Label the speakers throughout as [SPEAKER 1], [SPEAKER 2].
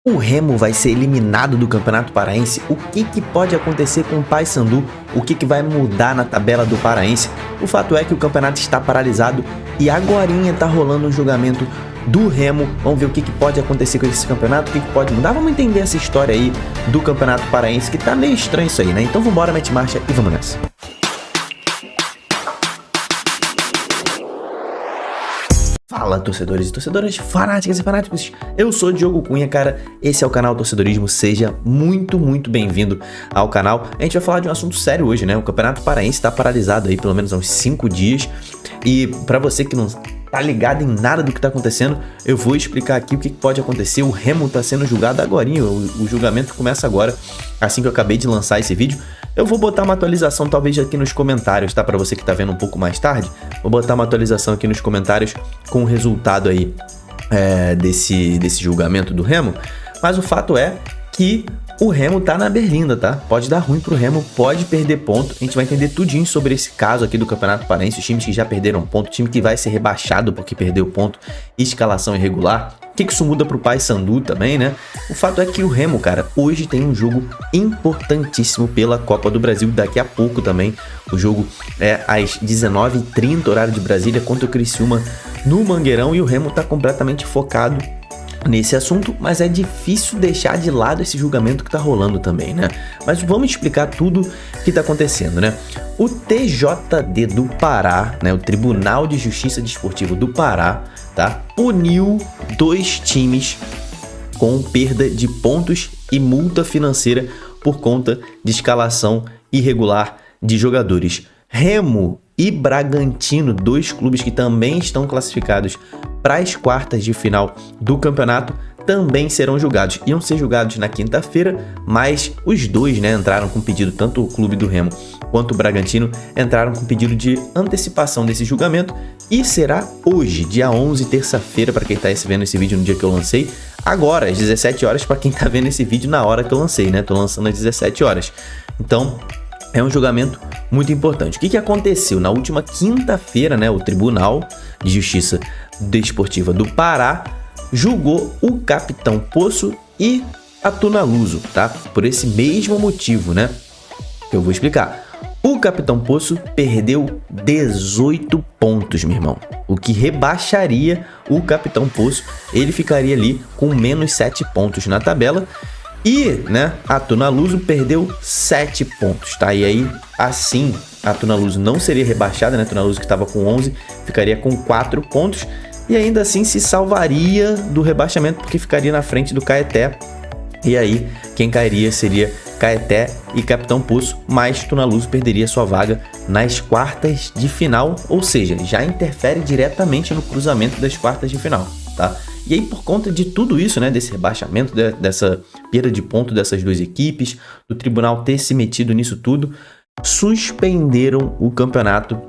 [SPEAKER 1] O Remo vai ser eliminado do Campeonato Paraense? O que pode acontecer com o Paysandu? O que vai mudar na tabela do Paraense? O fato é que o campeonato está paralisado e agorinha tá rolando um julgamento do Remo. Vamos ver o que pode acontecer com esse campeonato, o que pode mudar. Vamos entender essa história aí do Campeonato Paraense, que tá meio estranho isso aí, né? Então vambora, mete marcha e vamos nessa. Fala, torcedores e torcedoras, fanáticas e fanáticos, eu sou o Diogo Cunha, cara, esse é o canal Torcedorismo, seja muito bem-vindo ao canal. A gente vai falar de um assunto sério hoje, né? O Campeonato Paraense tá paralisado aí pelo menos há uns 5 dias e pra você que não tá ligado em nada do que tá acontecendo, eu vou explicar aqui o que pode acontecer. O Remo tá sendo julgado agorinha, o julgamento começa agora, assim que eu acabei de lançar esse vídeo. Eu vou botar uma atualização talvez aqui nos comentários, tá? Pra você que tá vendo um pouco mais tarde, vou botar uma atualização aqui nos comentários com o resultado aí desse julgamento do Remo. Mas o fato é que o Remo tá na berlinda, tá? Pode dar ruim pro Remo, pode perder ponto. A gente vai entender tudinho sobre esse caso aqui do Campeonato Paraense, os times que já perderam ponto, o time que vai ser rebaixado porque perdeu ponto, escalação irregular. O que isso muda pro Paysandu também, né? O fato é que o Remo, cara, hoje tem um jogo importantíssimo pela Copa do Brasil. Daqui a pouco também o jogo é às 19h30, horário de Brasília, contra o Criciúma no Mangueirão. E o Remo tá completamente focado nesse assunto, mas é difícil deixar de lado esse julgamento que tá rolando também, né? Mas vamos explicar tudo que tá acontecendo, né? O TJD do Pará, né? O Tribunal de Justiça Desportiva do Pará, tá? Puniu 2 times com perda de pontos e multa financeira por conta de escalação irregular de jogadores. Remo e Bragantino, 2 clubes que também estão classificados para as quartas de final do campeonato, também serão julgados. Iam ser julgados na quinta-feira, mas os dois, né, entraram com pedido, tanto o clube do Remo quanto o Bragantino entraram com pedido de antecipação desse julgamento e será hoje, dia 11, terça-feira, para quem está vendo esse vídeo no dia que eu lancei, agora às 17 horas para quem está vendo esse vídeo na hora que eu lancei, né? Tô lançando às 17 horas. Então, é um julgamento muito importante. O que aconteceu? Na última quinta-feira, né, o Tribunal de Justiça Desportiva do Pará julgou o Capitão Poço e a Tunaluso, tá? Por esse mesmo motivo, né? Eu vou explicar. O Capitão Poço perdeu 18 pontos, meu irmão. O que rebaixaria o Capitão Poço. Ele ficaria ali com menos 7 pontos na tabela. E, né, a Tunaluso perdeu 7 pontos, tá? E aí, assim, a Tunaluso não seria rebaixada, né? A Tunaluso que estava com 11 ficaria com 4 pontos. E ainda assim se salvaria do rebaixamento porque ficaria na frente do Caeté. E aí, quem cairia seria Caeté e Capitão Poço, mas Tunaluso perderia sua vaga nas quartas de final, ou seja, já interfere diretamente no cruzamento das quartas de final, tá? E aí, por conta de tudo isso, né, desse rebaixamento, dessa perda de ponto dessas 2 equipes, do tribunal ter se metido nisso tudo, suspenderam o Campeonato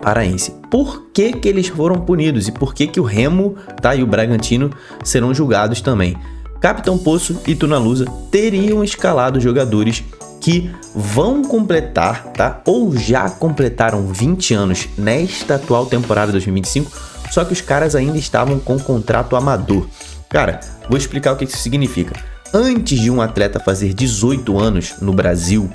[SPEAKER 1] Paraense. Por que eles foram punidos e por que o Remo, tá, e o Bragantino serão julgados também? Capitão Poço e Tunaluso teriam escalado jogadores que vão completar, tá, ou já completaram 20 anos nesta atual temporada 2025, só que os caras ainda estavam com contrato amador. Cara, vou explicar o que isso significa. Antes de um atleta fazer 18 anos no Brasil,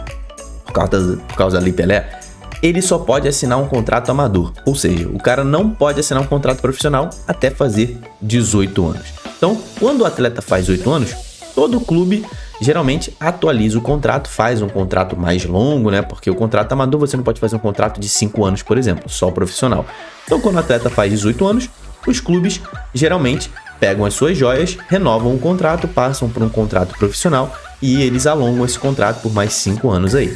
[SPEAKER 1] por causa da Lei Pelé, ele só pode assinar um contrato amador. Ou seja, o cara não pode assinar um contrato profissional até fazer 18 anos. Então, quando o atleta faz 8 anos, todo clube geralmente atualiza o contrato, faz um contrato mais longo, né? Porque o contrato amador você não pode fazer um contrato de 5 anos, por exemplo, só profissional. Então, quando o atleta faz 18 anos, os clubes geralmente pegam as suas joias, renovam o contrato, passam por um contrato profissional e eles alongam esse contrato por mais 5 anos aí.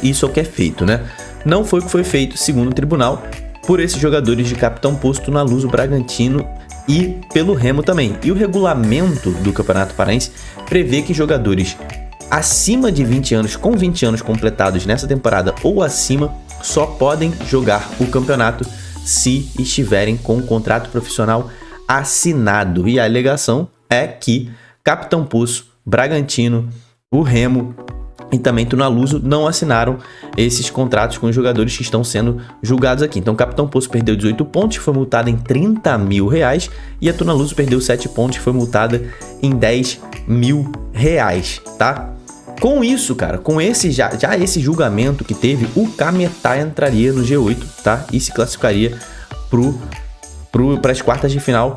[SPEAKER 1] Isso é o que é feito, né? Não foi o que foi feito, segundo o tribunal, por esses jogadores de Capitão Poço, Tunaluso, Bragantino e pelo Remo também. E o regulamento do Campeonato Paraense prevê que jogadores acima de 20 anos, com 20 anos completados nessa temporada ou acima, só podem jogar o campeonato se estiverem com um contrato profissional assinado. E a alegação é que Capitão Poço, Bragantino, o Remo e também Tunaluso não assinaram esses contratos com os jogadores que estão sendo julgados aqui. Então o Capitão Poço perdeu 18 pontos, foi multada em 30 mil reais, e a Tunaluso perdeu 7 pontos, foi multada em 10 mil reais, tá? Com isso, cara, com esse esse julgamento que teve, o Cametá entraria no G8, tá? E se classificaria para as quartas de final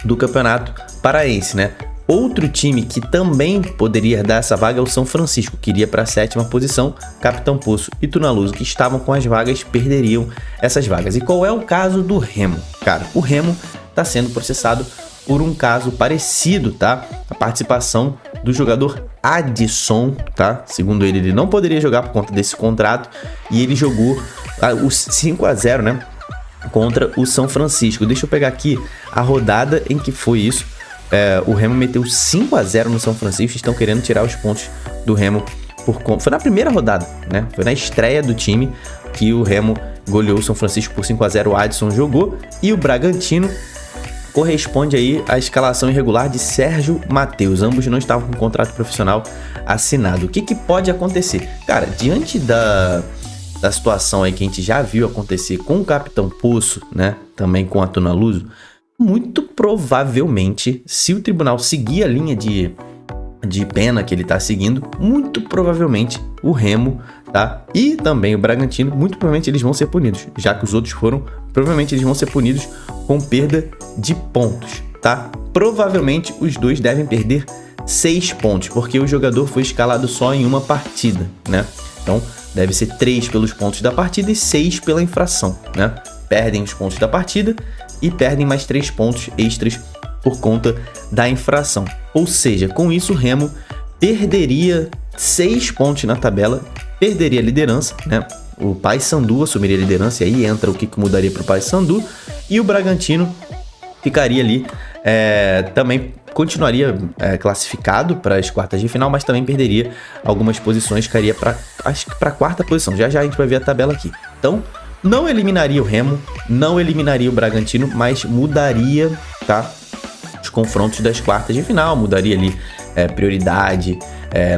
[SPEAKER 1] do Campeonato Paraense, né? Outro time que também poderia dar essa vaga é o São Francisco, que iria para a 7ª posição. Capitão Poço e Tunaluso, que estavam com as vagas, perderiam essas vagas. E qual é o caso do Remo? Cara, o Remo está sendo processado por um caso parecido, tá? A participação do jogador Adson, tá? Segundo ele não poderia jogar por conta desse contrato, e ele jogou o 5-0, né? Contra o São Francisco. Deixa eu pegar aqui a rodada em que foi isso. O Remo meteu 5-0 no São Francisco. Estão querendo tirar os pontos do Remo por conta. Foi na primeira rodada, né? Foi na estreia do time que o Remo goleou o São Francisco por 5-0. O Adson jogou, e o Bragantino corresponde aí à escalação irregular de Sérgio Mateus. Ambos não estavam com contrato profissional assinado. O que pode acontecer? Cara, diante da situação aí que a gente já viu acontecer com o Capitão Poço, né? Também com a Tunaluso, muito provavelmente, se o tribunal seguir a linha de pena que ele tá seguindo, muito provavelmente o Remo, tá? E também o Bragantino, muito provavelmente eles vão ser punidos, já que os outros foram, provavelmente eles vão ser punidos com perda de pontos, tá? Provavelmente os dois devem perder 6 pontos, porque o jogador foi escalado só em uma partida, né? Então, deve ser 3 pelos pontos da partida e 6 pela infração, né? Perdem os pontos da partida e perdem mais 3 pontos extras por conta da infração. Ou seja, com isso o Remo perderia 6 pontos na tabela, perderia a liderança, né? O Paysandu assumiria a liderança, e aí entra o que mudaria para o Paysandu, e o Bragantino ficaria ali, também continuaria classificado para as quartas de final, mas também perderia algumas posições, ficaria para a 4ª posição. Já a gente vai ver a tabela aqui. Então, não eliminaria o Remo, não eliminaria o Bragantino, mas mudaria, tá, os confrontos das quartas de final, mudaria ali prioridade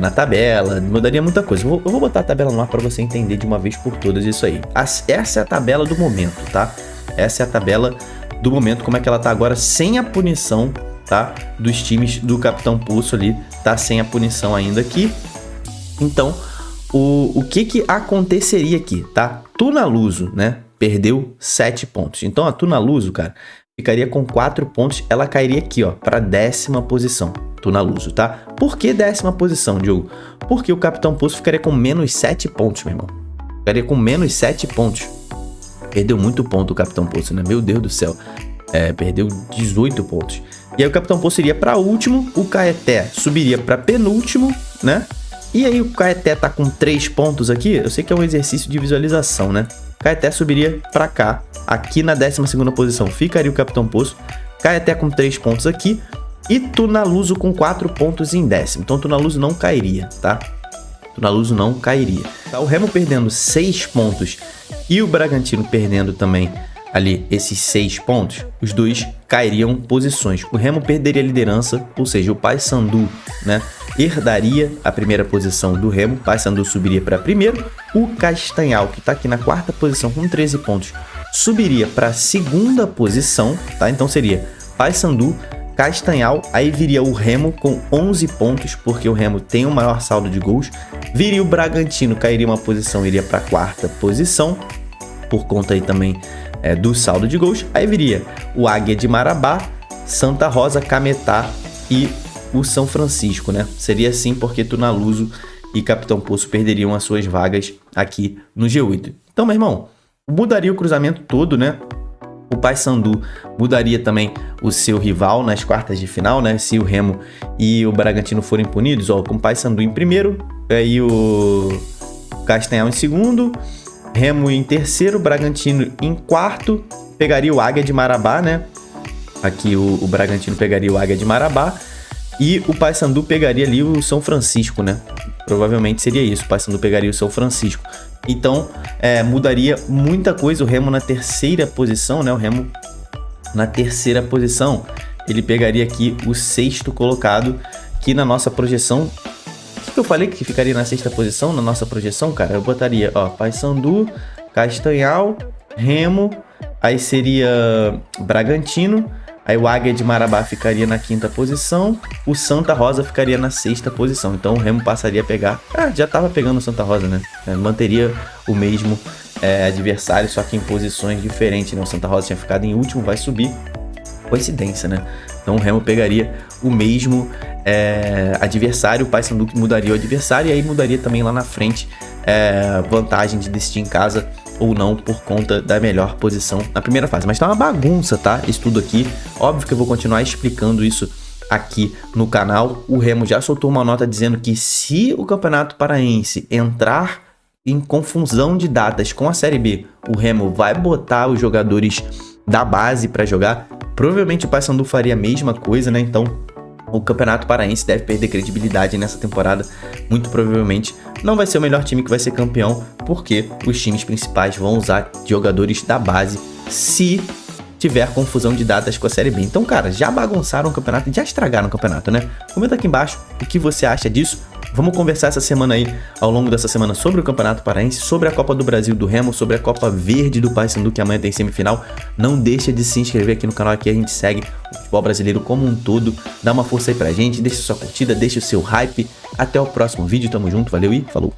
[SPEAKER 1] na tabela, mudaria muita coisa. Eu vou botar a tabela no ar para você entender de uma vez por todas isso aí. Essa é a tabela do momento, tá? Essa é a tabela do momento, como é que ela tá agora, sem a punição, tá? Dos times do Capitão Poço ali, tá sem a punição ainda aqui. Então, o que aconteceria aqui, tá? Tunaluso, né? Perdeu 7 pontos. Então, a Tunaluso, cara, ficaria com 4 pontos. Ela cairia aqui, ó, para 10ª posição. Tunaluso, tá? Por que 10ª posição, Diogo? Porque o Capitão Poço ficaria com menos 7 pontos, meu irmão. Ficaria com menos 7 pontos. Perdeu muito ponto o Capitão Poço, né? Meu Deus do céu. Perdeu 18 pontos. E aí o Capitão Poço iria para último, o Caeté subiria para penúltimo, né? E aí o Caeté tá com 3 pontos aqui. Eu sei que é um exercício de visualização, né? Caeté subiria para cá. Aqui na 12ª posição ficaria o Capitão Poço. Caeté com 3 pontos aqui. E Tunaluso com 4 pontos em 10º. Então Tunaluso não cairia, tá? Tunaluso não cairia. Tá, o Remo perdendo 6 pontos e o Bragantino perdendo também ali esses 6 pontos, os dois cairiam posições. O Remo perderia a liderança, ou seja, o Paysandu, né, herdaria a primeira posição do Remo. Paysandu subiria para primeiro. O Castanhal, que está aqui na 4ª posição com 13 pontos, subiria para a 2ª posição, tá? Então seria Paysandu, Castanhal, aí viria o Remo com 11 pontos, porque o Remo tem o maior saldo de gols. Viria o Bragantino, cairia uma posição, iria para a 4ª posição, por conta aí também do saldo de gols. Aí viria o Águia de Marabá, Santa Rosa, Cametá e o São Francisco, né? Seria assim porque Tunaluso e Capitão Poço perderiam as suas vagas aqui no G8. Então, meu irmão, mudaria o cruzamento todo, né? O Paysandu mudaria também o seu rival nas quartas de final, né? Se o Remo e o Bragantino forem punidos, ó, com o Paysandu em primeiro, aí o Castanhal em segundo, Remo em terceiro, Bragantino em quarto, pegaria o Águia de Marabá, né? Aqui o Bragantino pegaria o Águia de Marabá e o Paysandu pegaria ali o São Francisco, né? Provavelmente seria isso, o Paysandu pegaria o São Francisco. Então, mudaria muita coisa. O Remo na 3ª posição, né? O Remo na 3ª posição, ele pegaria aqui o 6º colocado, que na nossa projeção que eu falei que ficaria na 6ª posição na nossa projeção, cara? Eu botaria, ó, Paysandu, Castanhal, Remo, aí seria Bragantino, aí o Águia de Marabá ficaria na 5ª posição, o Santa Rosa ficaria na 6ª posição. Então o Remo passaria a pegar, já tava pegando o Santa Rosa, né? Manteria o mesmo adversário, só que em posições diferentes, né? O Santa Rosa tinha ficado em último, vai subir. Coincidência, né? Então o Remo pegaria o mesmo adversário, o Paysandu mudaria o adversário e aí mudaria também lá na frente vantagem de decidir em casa ou não por conta da melhor posição na primeira fase. Mas tá uma bagunça, tá? Isso tudo aqui. Óbvio que eu vou continuar explicando isso aqui no canal. O Remo já soltou uma nota dizendo que se o Campeonato Paraense entrar em confusão de datas com a Série B, o Remo vai botar os jogadores da base para jogar. Provavelmente o Paysandu faria a mesma coisa, né? Então o Campeonato Paraense deve perder credibilidade nessa temporada. Muito provavelmente não vai ser o melhor time que vai ser campeão, porque os times principais vão usar jogadores da base se tiver confusão de datas com a Série B. Então, cara, já bagunçaram o campeonato, já estragaram o campeonato, né? Comenta aqui embaixo o que você acha disso. Vamos conversar essa semana aí, ao longo dessa semana, sobre o Campeonato Paraense, sobre a Copa do Brasil do Remo, sobre a Copa Verde do Paysandu, que amanhã tem semifinal. Não deixa de se inscrever aqui no canal, aqui a gente segue o futebol brasileiro como um todo. Dá uma força aí pra gente, deixa sua curtida, deixa o seu hype. Até o próximo vídeo, tamo junto, valeu e falou!